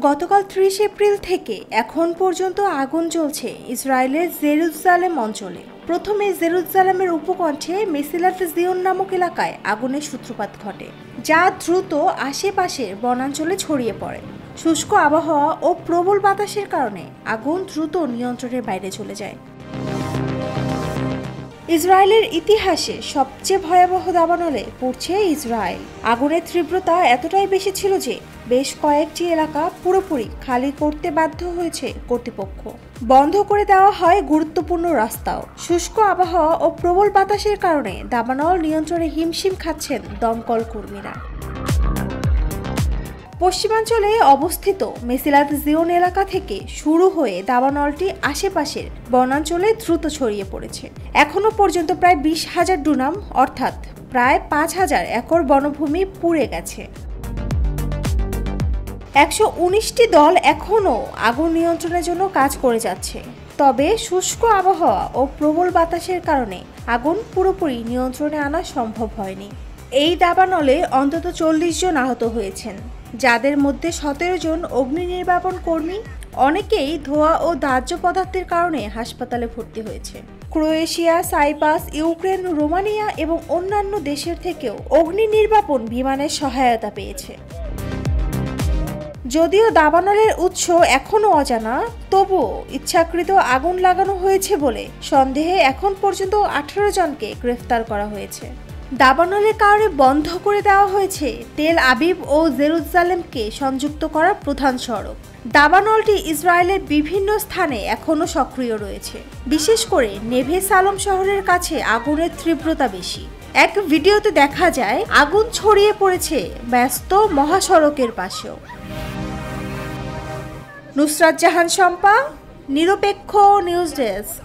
গতকাল ৩০ এপ্রিল থেকে এখন পর্যন্ত আগুন জ্বলছে ইসরায়েলের জেরুজালেম অঞ্চলে। প্রথমে জেরুজালেমের উপকণ্ঠে মেসিলাত জিওন নামক এলাকায় আগুনের সূত্রপাত ঘটে, যা দ্রুত আশেপাশের বনাঞ্চলে ছড়িয়ে পড়ে। শুষ্ক আবহাওয়া ও প্রবল বাতাসের কারণে আগুন দ্রুত নিয়ন্ত্রণের বাইরে চলে যায়। ইসরায়েলের ইতিহাসে সবচেয়ে ভয়াবহ দাবানলে পড়ছে ইসরায়েল। আগুনের তীব্রতা এতটাই বেশি ছিল যে বেশ কয়েকটি এলাকা পুরোপুরি খালি করতে বাধ্য হয়েছে কর্তৃপক্ষ। বন্ধ করে দেওয়া হয় গুরুত্বপূর্ণ রাস্তাও। শুষ্ক আবহাওয়া ও প্রবল বাতাসের কারণে দাবানল নিয়ন্ত্রণে হিমশিম খাচ্ছেন দমকল কর্মীরা। পশ্চিমাঞ্চলে অবস্থিত মেসিলাত জিওন এলাকা থেকে শুরু হয়ে দাবানলটি আশেপাশের বনাঞ্চলে দ্রুত ছড়িয়ে পড়েছে। এখনো পর্যন্ত প্রায় ২০,০০০ ডুনাম অর্থাৎ প্রায় ৫,০০০ একর বনভূমি পুড়ে গেছে। ১১৯টি দল এখনও আগুন নিয়ন্ত্রণের জন্য কাজ করে যাচ্ছে, তবে শুষ্ক আবহাওয়া ও প্রবল বাতাসের কারণে আগুন পুরোপুরি নিয়ন্ত্রণে আনা সম্ভব হয়নি। এই দাবানলে অন্তত ৪০ জন আহত হয়েছেন, যাদের মধ্যে ১৭ জন অগ্নি নির্বাপন কর্মী। অনেকেই ধোঁয়া ও দাহ্য পদার্থের কারণে হাসপাতালে ভর্তি হয়েছে। ক্রোয়েশিয়া, সাইপ্রাস, ইউক্রেন, রোমানিয়া এবং অন্যান্য দেশের থেকেও অগ্নি নির্বাপন বিমানের সহায়তা পেয়েছে। যদিও দাবানলের উৎস এখনও অজানা, তবুও ইচ্ছাকৃত আগুন লাগানো হয়েছে বলে সন্দেহে এখন পর্যন্ত ১৮ জনকে গ্রেফতার করা হয়েছে। দাবানলের কারণে বন্ধ করে দেওয়া হয়েছে তেল আবিব ও জেরুজালেমকে সংযুক্ত করা প্রধান সড়ক। দাবানলটি ইসরায়েলের বিভিন্ন স্থানে এখনও সক্রিয় রয়েছে, বিশেষ করে নেভে সালম শহরের কাছে আগুনের তীব্রতা বেশি। এক ভিডিওতে দেখা যায় আগুন ছড়িয়ে পড়েছে ব্যস্ত মহাসড়কের পাশেও। নুসরাত জাহান শম্পা, নিরপেক্ষ নিউজ ডেস্ক।